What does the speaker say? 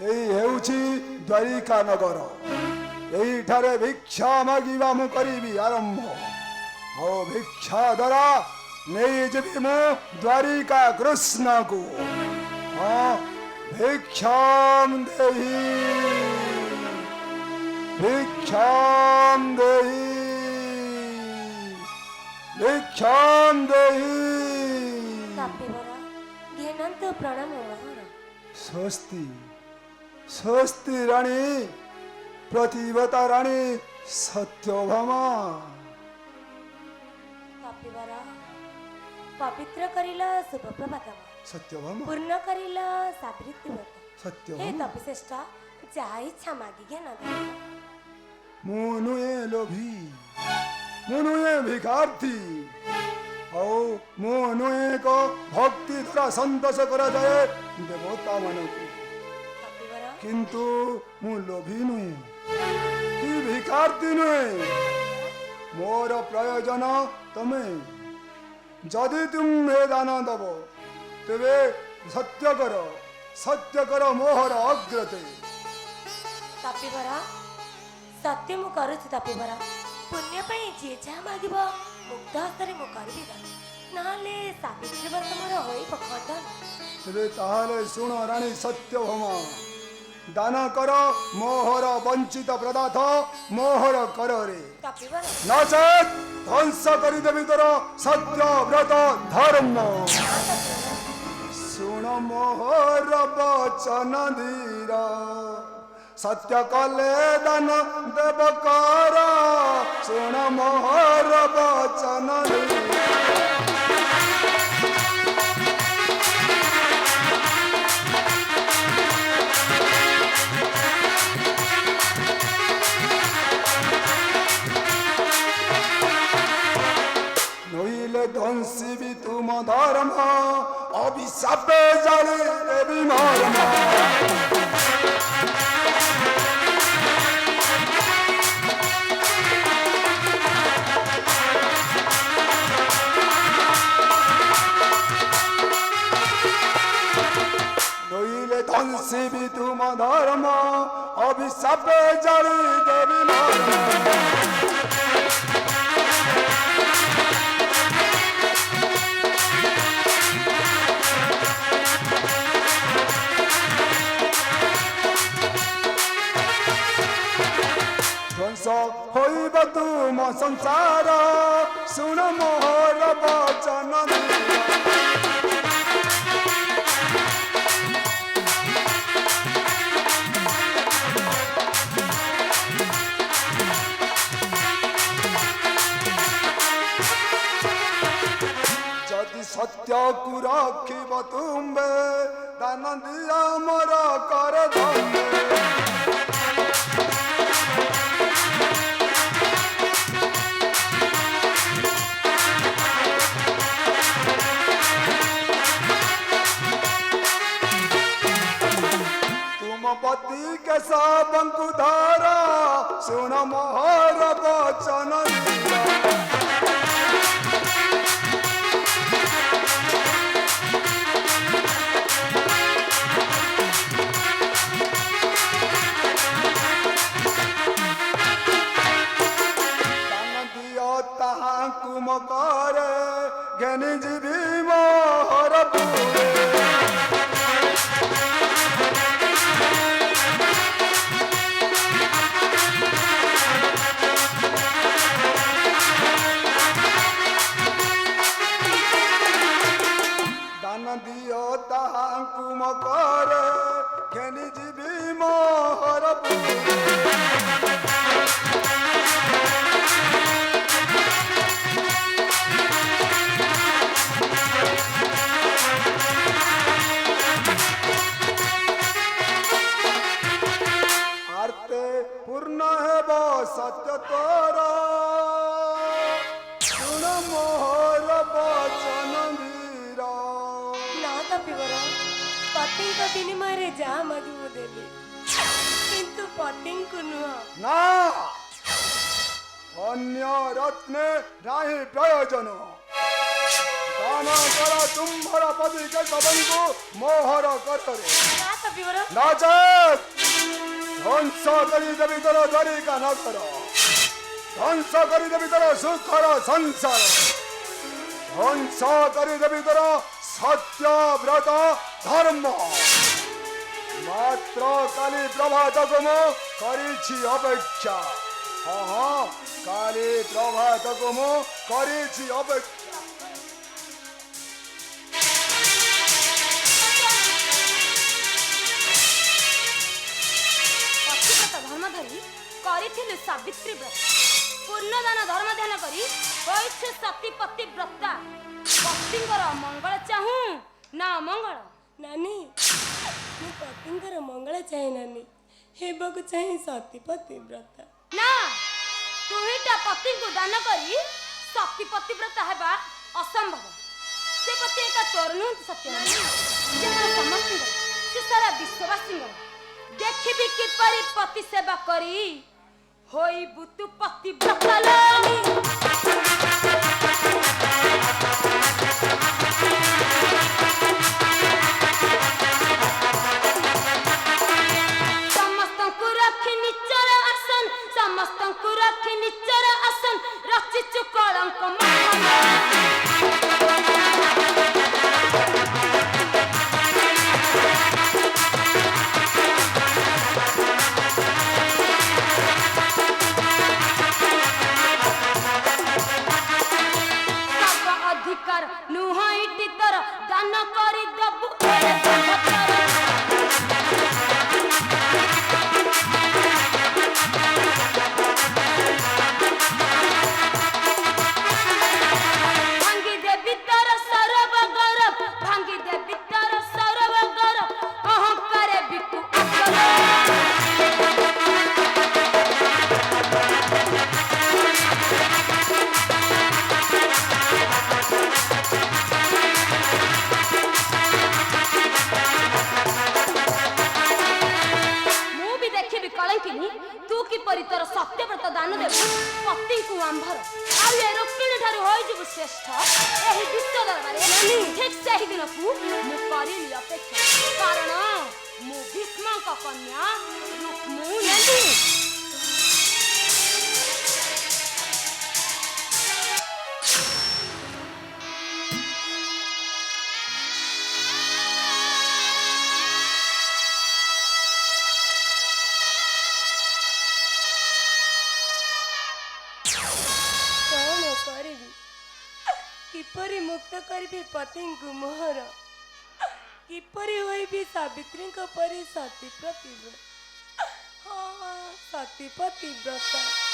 ଏଇ ହେଉଛି ଦ୍ୱାରିକା ନଗର। ଏଇଠାରେ ଭିକ୍ଷା ମାଗିବା ମୁଁ କରିବି ଆରମ୍ଭ। ଆଉ ଭିକ୍ଷା ଦ୍ୱାରା ନେଇଯିବି ମୁଁ ଦ୍ୱାରିକା କୃଷ୍ଣକୁ। ହଁ, ଭିକ୍ଷାଂ ଦେହି ଭିକ୍ଷାଂ ଦେହି ଭିକ୍ଷାଂ ଦେହି। କାପିବରା ଘେନନ୍ତୁ ପ୍ରଣାମ ମହର। ସ୍ୱସ୍ତି ସ୍ୱସ୍ତି ରାଣୀ, ପ୍ରତିବତା ରାଣୀ ସତ୍ୟଭାମା। କାପିବରା ପବିତ୍ର କରିଲ ଶୁଭ ପ୍ରଭାତ, ସତ୍ୟଭାମା ପୂର୍ଣ୍ଣ କରିଲ ସାବିତ୍ରୀ ବ୍ରତ। ହେ ସତ୍ୟଭାମା, ତପିଶ୍ରେଷ୍ଠ, ଯାହା ଇଚ୍ଛା ମାଗି ଘେନ। ମୁଁ ନୁହେଁ ଲୋଭୀ, ମୁଁ ନୁହେଁ ଭିକାର୍ଥୀ, ଆଉ ମୁଁ ନୁହେଁ ଏକ ଭକ୍ତି ଦ୍ୱାରା ସନ୍ତୋଷ କରାଯାଏ ଦେବତା ମାନଙ୍କୁ। କାପିବରା କିନ୍ତୁ ମୁଁ ଲୋଭୀ ନୁହେଁ କି ଭିକାର୍ଥୀ ନୁହେଁ। ମୋର ପ୍ରୟୋଜନ ତମେ। ଯଦି ତୁମେ ଦାନ ଦବ ତେବେ ସତ୍ୟ କର ମୋହର ଅଗ୍ରତେ। କାପିବରା ସତ୍ୟ ମୁଁ କରୁଛି। କାପିବରା ପୁଣ୍ୟ ପାଇଁ ଯିଏ ଯାହା ମାଗିବ ମୁକ୍ତ ହସ୍ତରେ ମୁଁ କରିବି ଦାନ, ନହେଲେ ସାବିତ୍ରୀ ବ୍ରତ ମୋର ହୋଇବ ଖଣ୍ଡନ। ତେବେ ତାହେଲେ ଶୁଣ ରାଣୀ ସତ୍ୟଭାମା, ଦାନ କର ମୋହର ବଞ୍ଚିତ ପଦାର୍ଥ ମୋହର କରରେ, କାପିବରା ନଚେତ୍ ଧ୍ୱଂସ କରିଦେବି ତୋର ସତ୍ୟ ବ୍ରତ ଧର୍ମ। ଶୁଣ ମୋହର ବଚନ ଧୀର, ସତ୍ୟ କଲେ ଦାନ ଦେବ କର। ଶୁଣ ମୋହର ବଚନ ଧୀର। নইলে ধ্বংসিবি তুম ধর্ম, অভিশাপে জালে দেবী মর্ম। নইলে ধ্বংসিবি তুম ধর্ম, অভিশাপে জালে দেবী মর্ম। ধ্বংস হইব তুম সংসার, শুণ মোহর বচন ধীর। যদি সত্যକୁ ରଖିବ ତୁମ୍ଭେ, ଦାନ ଦିଅ ମୋର କର ଧନ୍ୟ। ପତି କେଶବଙ୍କୁ ଧର, ଶୁଣ ମୋହର ବଚନ ଧୀର। ଦାନ ଦିଅ ତାହାଙ୍କୁ ମୋ କରେ, ଘେନି ଯିବି ମୋହର ପୁରେ। ଦିଅ ତାହାଙ୍କୁ ମୋ କରେ, ଘେନି ଯିବି ମୋହର ପୁରେ। ଆର୍ତେ ପୂର୍ଣ୍ଣ ହେବ ସତ୍ୟ ତୋର, ଶୁଣ ମୋହର ବଚନ ଧୀର। କାପିବରା ପତିଙ୍କ ବିନିମୟରେ ଯାହା ମାଗି ମୁଁ ଦେବି, କିନ୍ତୁ ପତିଙ୍କୁ ନୁହଁ। ନା, ଅନ୍ୟ ରତ୍ନେ ନାହିଁ ପ୍ରୟୋଜନ। काम कर तुम्हारा पति के सबन को मोहर कर रे ना तपीवर नाचत ध्वंस करी देवी तर धरी का नगर ध्वंस करी देवी तर सुखर संसार ध्वंस करी देवी तर सत्य व्रत धर्म मात्र काली प्रभात को मो करी अपेक्षा हाँ काली प्रभात को मो करी अपेक्षा धर्मधरी करिथिलु सावित्री व्रत पूर्णदान धर्म ध्यान करी होइछु सती पति व्रता पतिंकर मंगल चाहू ना मंगल नानी मु पतिंकर मंगल चाहे नानी हेबक चाहे सतीपति व्रत ना तुहिटा पति को दान करी सती पति व्रत हेबा असंभव से पति एक तोर नुहति सत्य से समस्त से सारा विश्ववासी देखिबी किपरि पति सेवा करी होई बुतु पति व्रतला समस्तंकु रखी निचर आसन समस्तंकु रखी निचर आसन रचिचु कलंक महान नुहाइटी तर दान करी दबु भांगी देवी तर सरब गौरव भांगी देवी तर सरब गौरव अहंकारे बिकु अकल तू किपरि तोर सत्यव्रत दान देबु पति को आंभर आ ए रोकिणी ठारू होई जबु श्रेष्ठ एही विश्व दरबारे ठीक सही दिन को मु करिली अपेक्षा कारण मु भीष्म का कन्या रुक्मिणी किपरि मुक्त करिबे पति को मोहर किपरि होइबे सावित्री परि सती प्रतिव्रत हाँ सतीपति व्रत